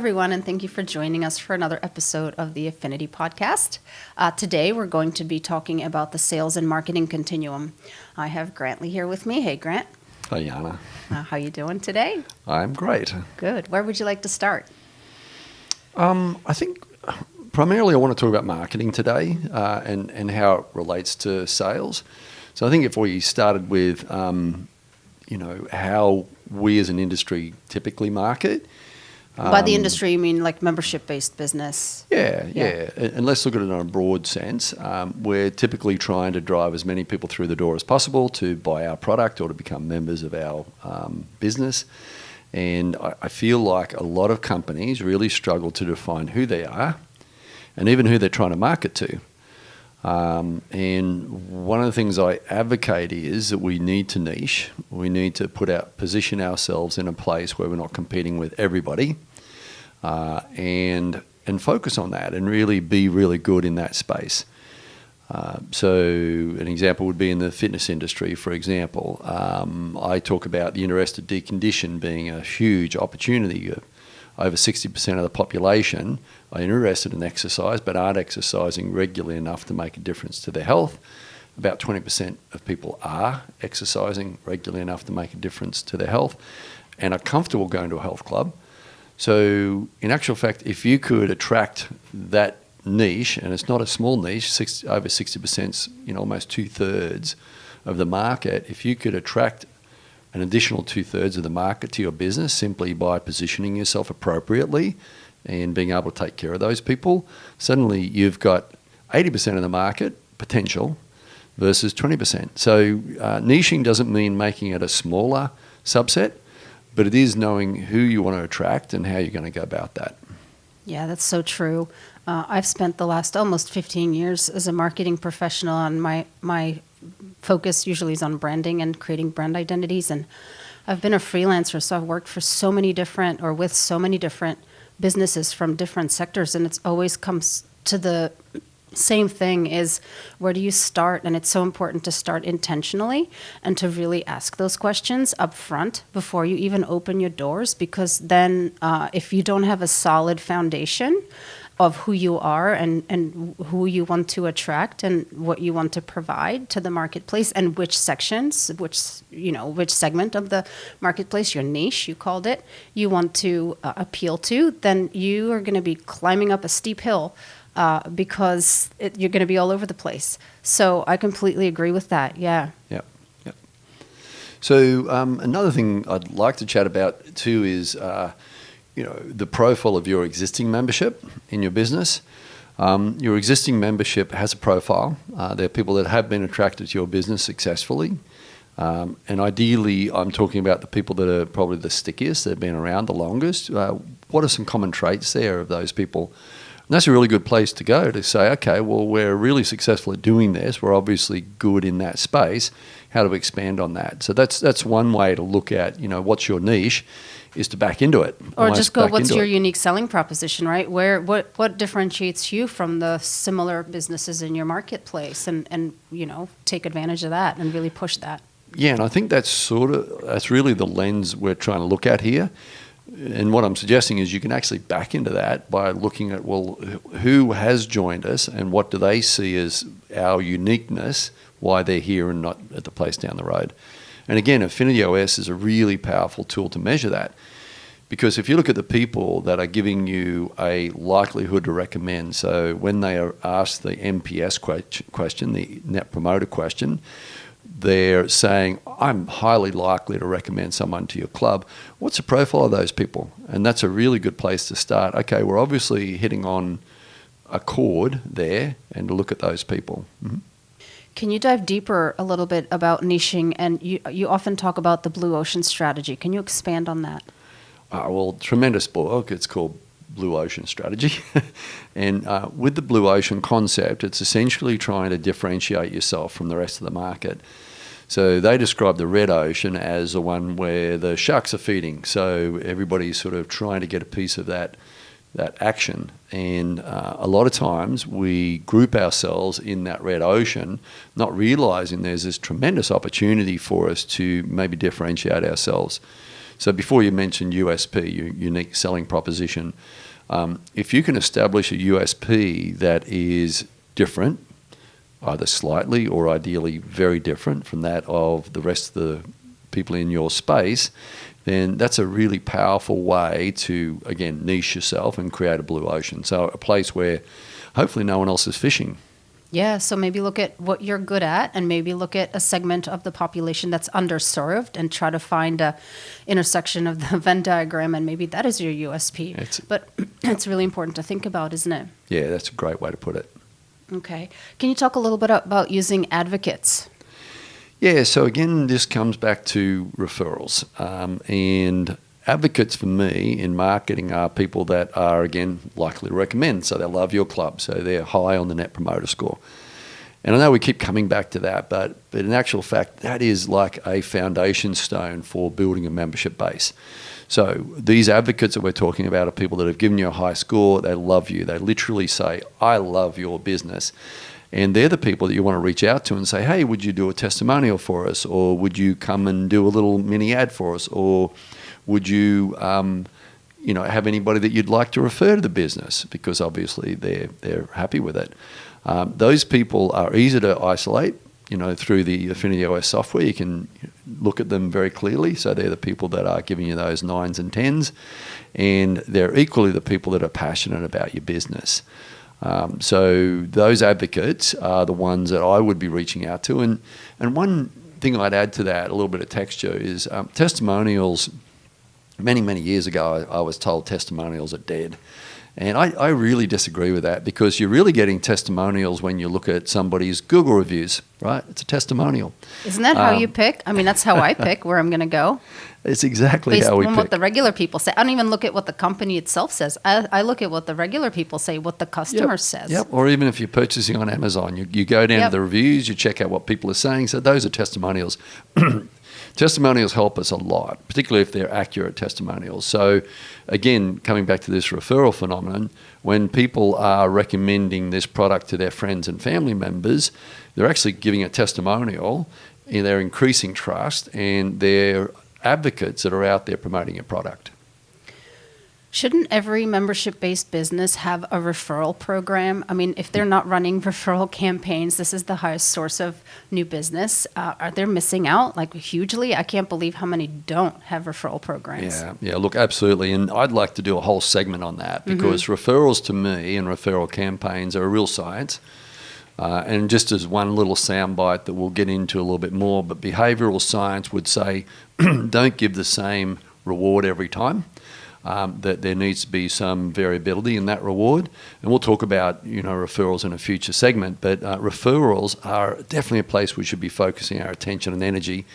everyone, and thank you for joining us for another episode of the Affinity podcast. Today, we're going to be talking about the sales and marketing continuum. I have Grantley here with me. Hey, Grant. Hi, Jana. How you doing today? I'm great. Good. Where would you like to start? I think primarily I want to talk about marketing today and how it relates to sales. So I think if we started with, how we as an industry typically market. By the industry, you mean like membership-based business? Yeah. And let's look at it in a broad sense. We're typically trying to drive as many people through the door as possible to buy our product or to become members of our business. And I feel like a lot of companies really struggle to define who they are and even who they're trying to market to. And one of the things I advocate is that we need to niche. We need to position ourselves in a place where we're not competing with everybody, and focus on that and really be really good in that space. So an example would be in the fitness industry, for example. I talk about the interested deconditioned being a huge opportunity. Over 60% of the population are interested in exercise but aren't exercising regularly enough to make a difference to their health. About 20% of people are exercising regularly enough to make a difference to their health and are comfortable going to a health club. So in actual fact, if you could attract that niche, and it's not a small niche, over 60%, almost 2/3 of the market, if you could attract an additional 2/3 of the market to your business simply by positioning yourself appropriately and being able to take care of those people, suddenly you've got 80% of the market potential versus 20%. So niching doesn't mean making it a smaller subset, but it is knowing who you want to attract and how you're going to go about that. Yeah, that's so true. I've spent the last almost 15 years as a marketing professional, and my focus usually is on branding and creating brand identities. And I've been a freelancer, so I've worked for so many different businesses from different sectors, and it's always comes to the same thing is, where do you start? And it's so important to start intentionally and to really ask those questions up front before you even open your doors, because then if you don't have a solid foundation of who you are and who you want to attract and what you want to provide to the marketplace and which segment of the marketplace, your niche, you called it, you want to appeal to, then you are going to be climbing up a steep hill because you're going to be all over the place. So I completely agree with that. Yeah. Yep. So another thing I'd like to chat about too is the profile of your existing membership in your business. Your existing membership has a profile. There are people that have been attracted to your business successfully. And ideally, I'm talking about the people that are probably the stickiest, that have been around the longest. What are some common traits there of those people? And that's a really good place to go to say, okay, well, we're really successful at doing this. We're obviously good in that space. How do we expand on that? So that's one way to look at, what's your niche, is to back into it. Or just go, what's your unique selling proposition, right? What differentiates you from the similar businesses in your marketplace, and take advantage of that and really push that. Yeah, and I think that's really the lens we're trying to look at here. And what I'm suggesting is you can actually back into that by looking at, well, who has joined us and what do they see as our uniqueness, why they're here and not at the place down the road. And again, Affinity OS is a really powerful tool to measure that. Because if you look at the people that are giving you a likelihood to recommend, so when they are asked the NPS question, the Net Promoter question, they're saying, I'm highly likely to recommend someone to your club. What's the profile of those people? And that's a really good place to start. Okay, we're obviously hitting on a chord there, and to look at those people. Mm-hmm. Can you dive deeper a little bit about niching? And you often talk about the blue ocean strategy. Can you expand on that? Well, tremendous book. It's called Blue Ocean Strategy. And with the Blue Ocean concept, it's essentially trying to differentiate yourself from the rest of the market. So they describe the red ocean as the one where the sharks are feeding. So everybody's sort of trying to get a piece of that action. And a lot of times we group ourselves in that red ocean, not realizing there's this tremendous opportunity for us to maybe differentiate ourselves. So before you mentioned USP, unique selling proposition, if you can establish a USP that is different, either slightly or ideally very different from that of the rest of the people in your space, then that's a really powerful way to, again, niche yourself and create a blue ocean. So a place where hopefully no one else is fishing. Yeah, so maybe look at what you're good at and maybe look at a segment of the population that's underserved and try to find a intersection of the Venn diagram, and maybe that is your USP. But it's really important to think about, isn't it? Yeah, that's a great way to put it. Okay. Can you talk a little bit about using advocates? Yeah, so again, this comes back to referrals. And advocates for me in marketing are people that are, again, likely to recommend. So they love your club, so they're high on the Net Promoter Score. And I know we keep coming back to that, but in actual fact, that is like a foundation stone for building a membership base. So these advocates that we're talking about are people that have given you a high score. They love you. They literally say, I love your business. And they're the people that you want to reach out to and say, hey, would you do a testimonial for us? Or would you come and do a little mini ad for us? Or would you, have anybody that you'd like to refer to the business? Because obviously they're happy with it. Those people are easy to isolate, through the Affinity OS software. You can look at them very clearly. So they're the people that are giving you those 9s and 10s. And they're equally the people that are passionate about your business. So those advocates are the ones that I would be reaching out to. And one thing I'd add to that, a little bit of texture, is testimonials. Many, many years ago, I was told testimonials are dead. And I really disagree with that, because you're really getting testimonials when you look at somebody's Google reviews, right? It's a testimonial. Isn't that how you pick? I mean, that's how I pick where I'm going to go. It's exactly Based how we on pick. what the regular people say. I don't even look at what the company itself says. I look at what the regular people say, what the customer says. Yep. Or even if you're purchasing on Amazon, you go down to the reviews, you check out what people are saying. So those are testimonials. Testimonials help us a lot, particularly if they're accurate testimonials. So again, coming back to this referral phenomenon, when people are recommending this product to their friends and family members, they're actually giving a testimonial, and they're increasing trust, and they're advocates that are out there promoting your product. Shouldn't every membership-based business have a referral program? I mean, if they're not running referral campaigns, this is the highest source of new business. Are they missing out hugely? I can't believe how many don't have referral programs. Yeah, look, absolutely. And I'd like to do a whole segment on that, because referrals to me and referral campaigns are a real science. And just as one little soundbite that we'll get into a little bit more, but behavioral science would say don't give the same reward every time. That there needs to be some variability in that reward. And we'll talk about, referrals in a future segment, but referrals are definitely a place we should be focusing our attention and energy,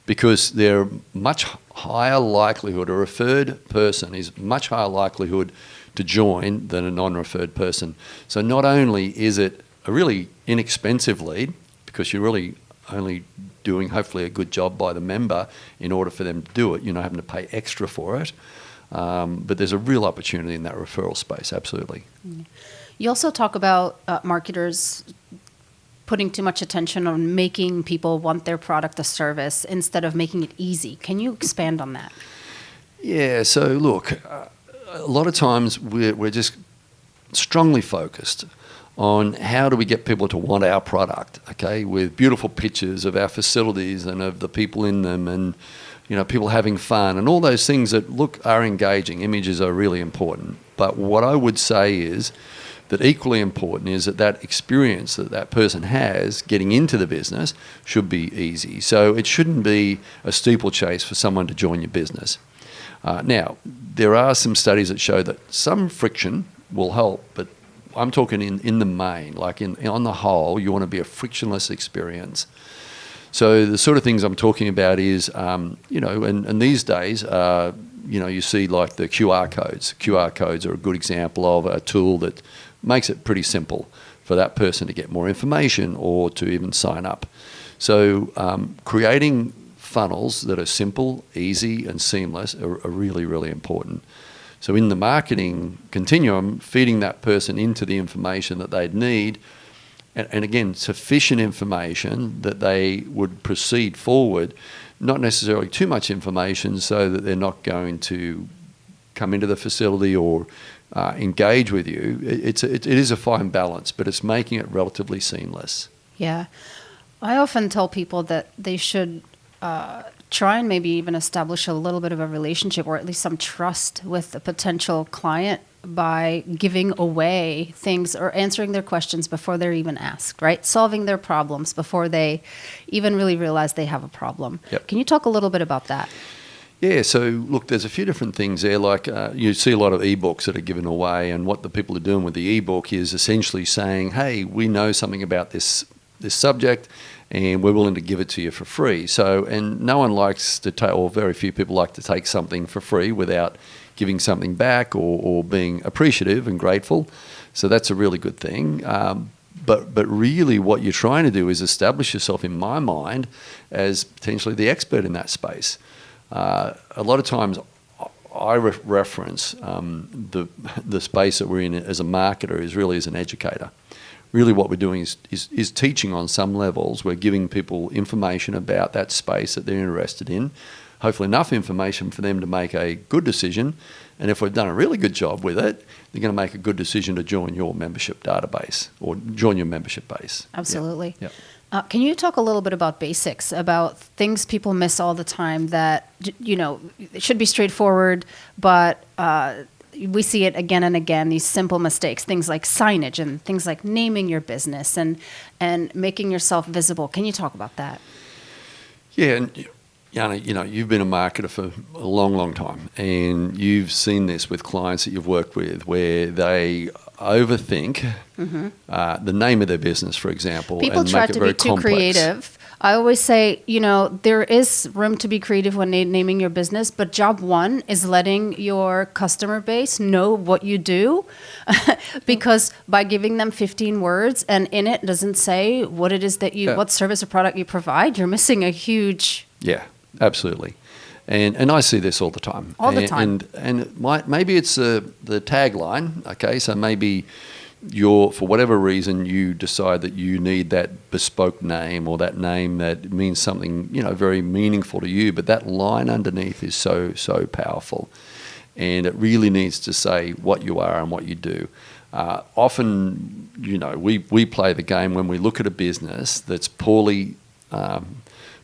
because they're much higher likelihood, a referred person is much higher likelihood to join than a non-referred person. So not only is it a really inexpensive lead, because you're really only doing hopefully a good job by the member in order for them to do it, you're not having to pay extra for it. But there's a real opportunity in that referral space, absolutely. You also talk about marketers putting too much attention on making people want their product or service instead of making it easy. Can you expand on that? Yeah, so look, a lot of times we're just strongly focused on how do we get people to want our product, okay, with beautiful pictures of our facilities and of the people in them, and people having fun and all those things that are engaging. Images are really important. But what I would say is that equally important is that experience that person has getting into the business should be easy. So it shouldn't be a steeplechase for someone to join your business. Now, there are some studies that show that some friction will help, but I'm talking in the main, on the whole, you want to be a frictionless experience. So the sort of things I'm talking about is, and these days, you see like the QR codes. QR codes are a good example of a tool that makes it pretty simple for that person to get more information or to even sign up. So creating funnels that are simple, easy, and seamless are really, really important. So in the marketing continuum, feeding that person into the information that they'd need and again, sufficient information that they would proceed forward, not necessarily too much information so that they're not going to come into the facility or engage with you. It is a fine balance, but it's making it relatively seamless. Yeah. I often tell people that they should try and maybe even establish a little bit of a relationship or at least some trust with a potential client by giving away things or answering their questions before they're even asked, right? Solving their problems before they even really realize they have a problem. Yep. Can you talk a little bit about that? Yeah, so look, there's a few different things there. Like you see a lot of ebooks that are given away, and what the people are doing with the ebook is essentially saying, hey, we know something about this subject, and we're willing to give it to you for free. So, and no one likes to take, or very few people like to take something for free without giving something back or being appreciative and grateful. So that's a really good thing. But really what you're trying to do is establish yourself, in my mind, as potentially the expert in that space. A lot of times I reference the space that we're in as a marketer is really as an educator. Really what we're doing is teaching on some levels. We're giving people information about that space that they're interested in, hopefully enough information for them to make a good decision. And if we've done a really good job with it, they're going to make a good decision to join your membership database or join your membership base. Absolutely. Yep. Can you talk a little bit about basics, about things people miss all the time that, it should be straightforward, but we see it again and again, these simple mistakes, things like signage and things like naming your business and making yourself visible. Can you talk about that? Yeah, and Jana, you've been a marketer for a long, long time, and you've seen this with clients that you've worked with where they overthink the name of their business, for example, People and try make it to very be too complex. creative. I always say, there is room to be creative when naming your business, but job one is letting your customer base know what you do, because by giving them 15 words and in it doesn't say what it is that what service or product you provide, you're missing a huge... Yeah, absolutely. And I see this all the time. All the time. And maybe it's the tagline, okay? So maybe for whatever reason, you decide that you need that bespoke name or that name that means something, very meaningful to you, but that line underneath is so, so powerful. And it really needs to say what you are and what you do. Often, we play the game when we look at a business that's poorly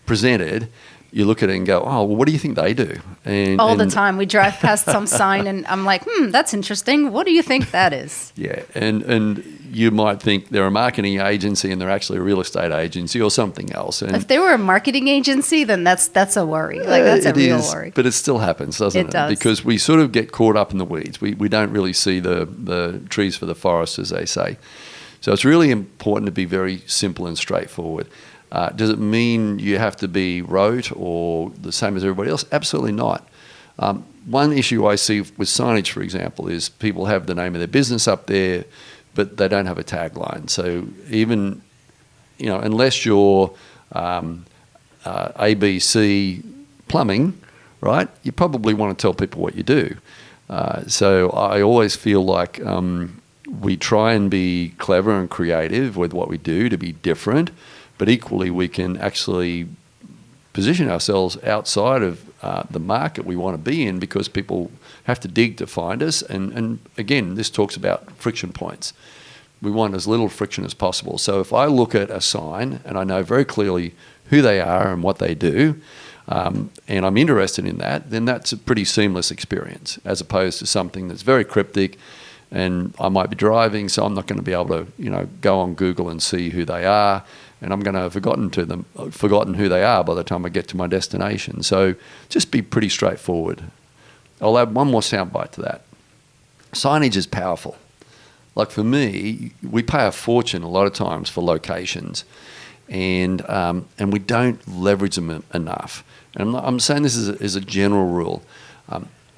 presented. You look at it and go, oh, well, what do you think they do? All the time. We drive past some sign and I'm like, that's interesting. What do you think that is? Yeah, and you might think they're a marketing agency and they're actually a real estate agency or something else. And if they were a marketing agency, then that's a worry. Like that's a real worry. But it still happens, doesn't it? It does. Because we sort of get caught up in the weeds. We don't really see the trees for the forest, as they say. So it's really important to be very simple and straightforward. Does it mean you have to be rote or the same as everybody else? Absolutely not. One issue I see with signage, for example, is people have the name of their business up there, but they don't have a tagline. So even, unless you're ABC Plumbing, right, you probably want to tell people what you do. So I always feel like we try and be clever and creative with what we do to be different. But equally, we can actually position ourselves outside of the market we want to be in because people have to dig to find us. And again, this talks about friction points. We want as little friction as possible. So if I look at a sign and I know very clearly who they are and what they do, and I'm interested in that, then that's a pretty seamless experience as opposed to something that's very cryptic. And I might be driving, so I'm not going to be able to, go on Google and see who they are. And I'm going to have forgotten who they are by the time I get to my destination. So just be pretty straightforward. I'll add one more soundbite to that. Signage is powerful. Like for me, we pay a fortune a lot of times for locations, and we don't leverage them enough. And I'm saying this as a general rule.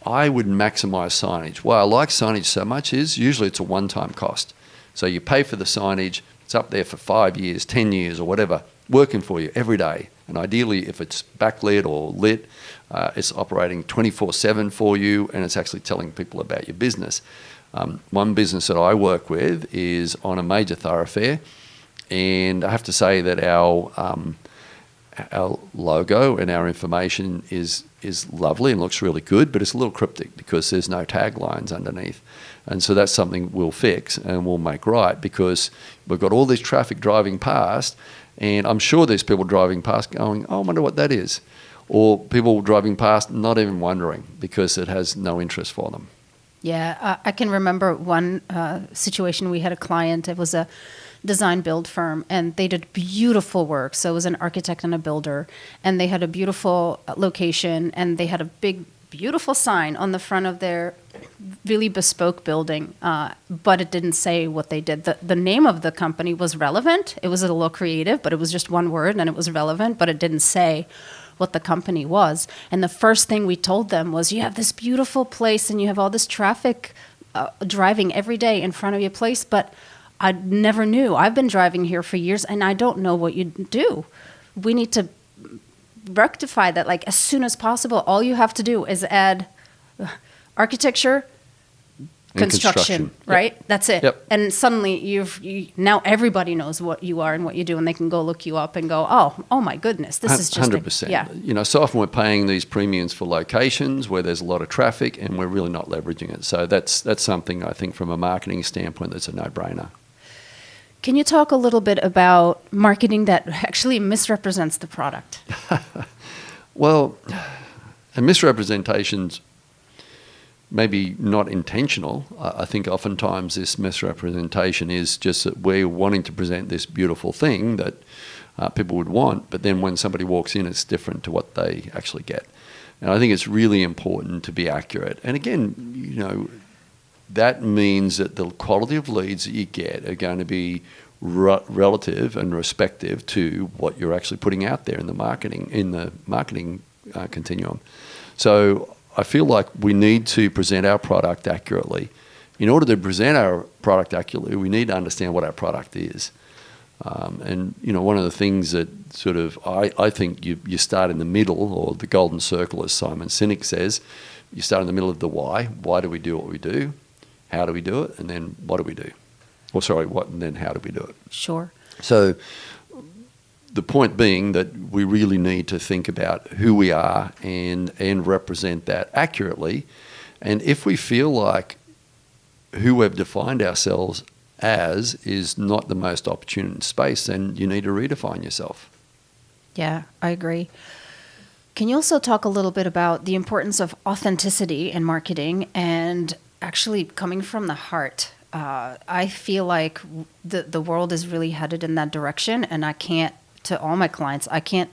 I would maximize signage. Why I like signage so much is usually it's a one-time cost. So you pay for the signage. It's up there for 5 years, 10 years or whatever, working for you every day. And ideally, if it's backlit or lit, it's operating 24/7 for you and it's actually telling people about your business. One business that I work with is on a major thoroughfare And I have to say that our logo and our information is lovely and looks really good, but it's a little cryptic because there's no taglines underneath. And so that's something we'll fix and we'll make right, because we've got all this traffic driving past, and I'm sure there's people driving past going, oh, I wonder what that is. Or people driving past not even wondering because it has no interest for them. Yeah, I can remember one situation. We had a client. It was a design build firm, and they did beautiful work. So it was an architect and a builder, and they had a beautiful location, and they had a big, beautiful sign on the front of their really bespoke building, but it didn't say what they did. The name of the company was relevant. It was a little creative, but it was just one word, and it was relevant, but it didn't say what the company was. And the first thing we told them was, you have this beautiful place and you have all this traffic driving every day in front of your place, but I never knew. I've been driving here for years and I don't know what you do. We need to rectify that, like, as soon as possible. All you have to do is add architecture, construction, right? Yep. That's it. Yep. And suddenly now everybody knows what you are and what you do, and they can go look you up and go, oh my goodness, this is just 100%. Yeah. You know, so often we're paying these premiums for locations where there's a lot of traffic and we're really not leveraging it. So that's something I think from a marketing standpoint that's a no-brainer. Can you talk a little bit about marketing that actually misrepresents the product? Well, and misrepresentations maybe not intentional. I think oftentimes this misrepresentation is just that we're wanting to present this beautiful thing that people would want, but then when somebody walks in, it's different to what they actually get. And I think it's really important to be accurate. And again, you know, that means that the quality of leads that you get are going to be relative and respective to what you're actually putting out there in the marketing continuum. So I feel like we need to present our product accurately. In order to present our product accurately, we need to understand what our product is. And, you know, one of the things that sort of I think you start in the middle, or the golden circle, as Simon Sinek says, you start in the middle of the why. Why do we do what we do? How do we do it? And then what do we do? What and then how do we do it? Sure. So the point being that we really need to think about who we are and represent that accurately. And if we feel like who we've defined ourselves as is not the most opportune space, then you need to redefine yourself. Yeah, I agree. Can you also talk a little bit about the importance of authenticity in marketing and actually coming from the heart? I feel like the world is really headed in that direction, and I can't, to all my clients, I can't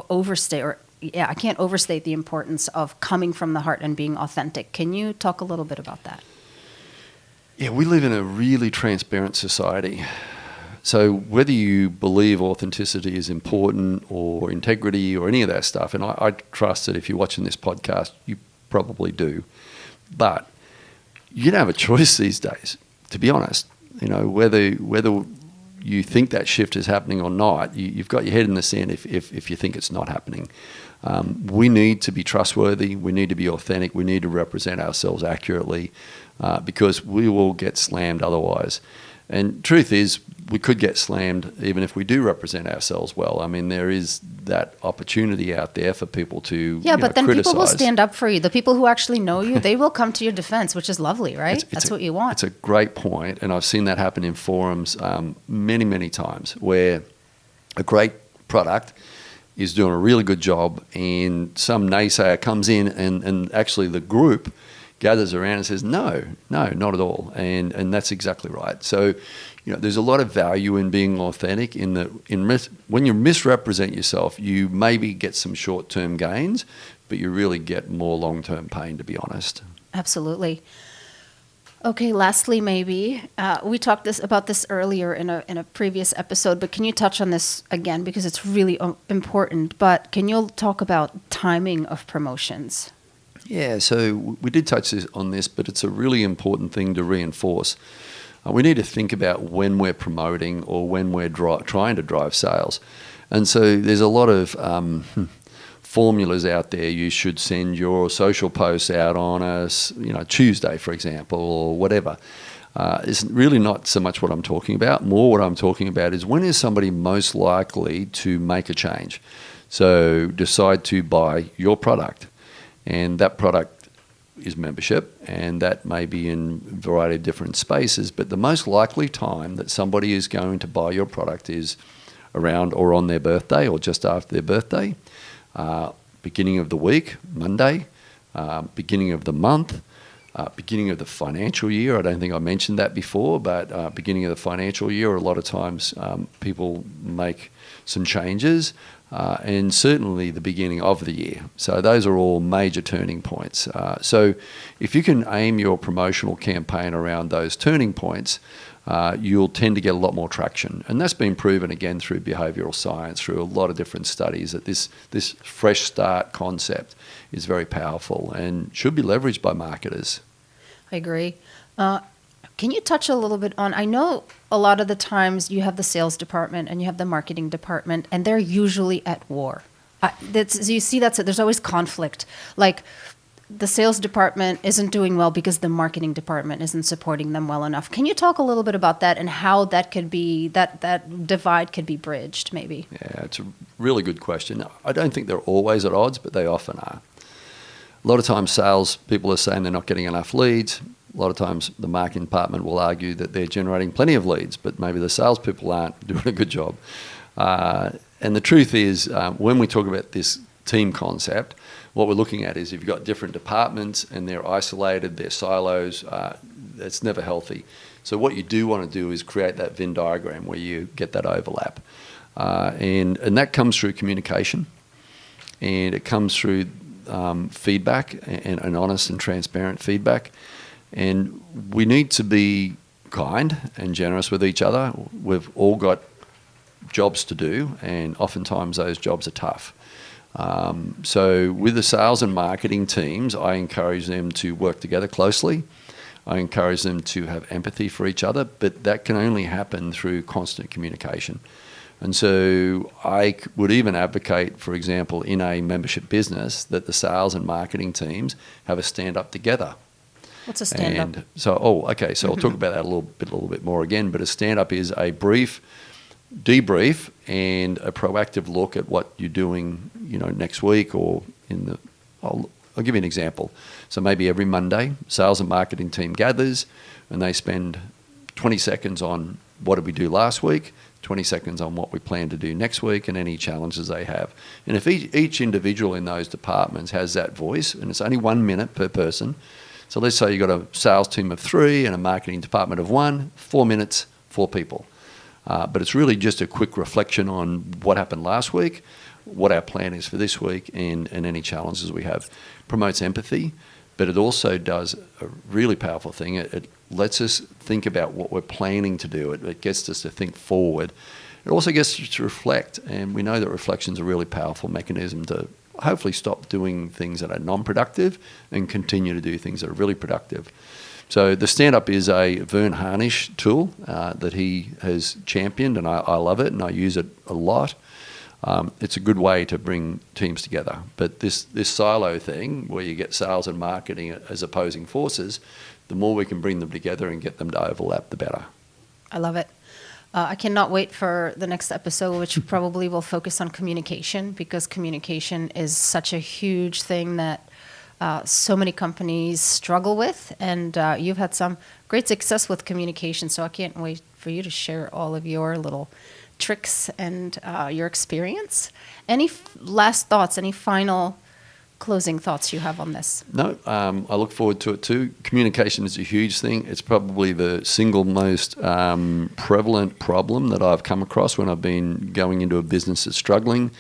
overstate the importance of coming from the heart and being authentic. Can you talk a little bit about that? Yeah, we live in a really transparent society. So whether you believe authenticity is important or integrity or any of that stuff, and I trust that if you're watching this podcast, you probably do, but you don't have a choice these days, to be honest. You know, whether you think that shift is happening or not, you've got your head in the sand if you think it's not happening. We need to be trustworthy. We need to be authentic. We need to represent ourselves accurately because we will get slammed otherwise. And truth is, we could get slammed even if we do represent ourselves well. I mean, there is that opportunity out there for people to but then criticize. People will stand up for you. The people who actually know you, they will come to your defense, which is lovely, right? That's what you want. It's a great point, and I've seen that happen in forums many, many times, where a great product is doing a really good job, and some naysayer comes in, and actually the group gathers around and says, no, not at all. And that's exactly right. So, you know, there's a lot of value in being authentic when you misrepresent yourself, you maybe get some short-term gains, but you really get more long-term pain, to be honest. Absolutely. Okay, lastly, maybe, we talked about this earlier in a previous episode, but can you touch on this again, because it's really important, but can you talk about timing of promotions? Yeah, so we did touch on this, but it's a really important thing to reinforce. We need to think about when we're promoting or when we're trying to drive sales. And so there's a lot of formulas out there. You should send your social posts out on a Tuesday, for example, or whatever. is really not so much what I'm talking about. More what I'm talking about is when is somebody most likely to make a change? So decide to buy your product, and that product is membership, and that may be in a variety of different spaces, but the most likely time that somebody is going to buy your product is around or on their birthday or just after their birthday, beginning of the week, Monday, beginning of the month, beginning of the financial year. I don't think I mentioned that before, but beginning of the financial year, a lot of times people make some changes, and certainly the beginning of the year. So those are all major turning points. So if you can aim your promotional campaign around those turning points, you'll tend to get a lot more traction. And that's been proven again through behavioral science, through a lot of different studies, that this fresh start concept is very powerful and should be leveraged by marketers. I agree. Can you touch a little bit on, I know a lot of the times you have the sales department and you have the marketing department, and they're usually at war. You see there's always conflict. Like the sales department isn't doing well because the marketing department isn't supporting them well enough. Can you talk a little bit about that and how that could be, that divide could be bridged maybe? Yeah, it's a really good question. I don't think they're always at odds, but they often are. A lot of times sales people are saying they're not getting enough leads. A lot of times the marketing department will argue that they're generating plenty of leads, but maybe the salespeople aren't doing a good job. And the truth is, when we talk about this team concept, what we're looking at is if you've got different departments and they're isolated, they're silos, it's never healthy. So what you do want to do is create that Venn diagram where you get that overlap. And that comes through communication, and it comes through feedback and honest and transparent feedback. And we need to be kind and generous with each other. We've all got jobs to do, and oftentimes those jobs are tough. So with the sales and marketing teams, I encourage them to work together closely. I encourage them to have empathy for each other, but that can only happen through constant communication. And so I would even advocate, for example, in a membership business, that the sales and marketing teams have a stand-up together. What's a stand-up? And so, I'll talk about that a little bit more again, but a stand-up is a brief debrief and a proactive look at what you're doing, next week or I'll give you an example. So maybe every Monday, sales and marketing team gathers and they spend 20 seconds on what did we do last week, 20 seconds on what we plan to do next week and any challenges they have. And if each individual in those departments has that voice, and it's only 1 minute per person, so let's say you've got a sales team of 3 and a marketing department of 1, 4 minutes, 4 people. But it's really just a quick reflection on what happened last week, what our plan is for this week, and any challenges we have. Promotes empathy, but it also does a really powerful thing. It lets us think about what we're planning to do. It gets us to think forward. It also gets us to reflect, and we know that reflection is a really powerful mechanism to hopefully stop doing things that are non-productive and continue to do things that are really productive. So the stand-up is a Vern Harnish tool that he has championed, and I love it, and I use it a lot. It's a good way to bring teams together. But this silo thing, where you get sales and marketing as opposing forces, the more we can bring them together and get them to overlap, the better. I love it. I cannot wait for the next episode, which probably will focus on communication, because communication is such a huge thing that so many companies struggle with. And you've had some great success with communication, so I can't wait for you to share all of your little tricks and your experience. Any last thoughts, any final closing thoughts you have on this? No, I look forward to it too. Communication is a huge thing. It's probably the single most prevalent problem that I've come across when I've been going into a business that's struggling.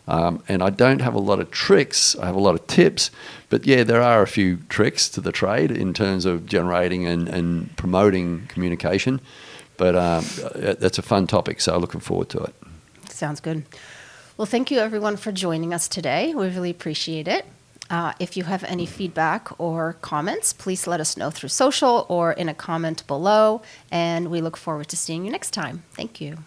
And I don't have a lot of tricks. I have a lot of tips. But yeah, there are a few tricks to the trade in terms of generating and promoting communication. But that's a fun topic, so looking forward to it. Sounds good. Well, thank you everyone for joining us today. We really appreciate it. If you have any feedback or comments, please let us know through social or in a comment below. And we look forward to seeing you next time. Thank you.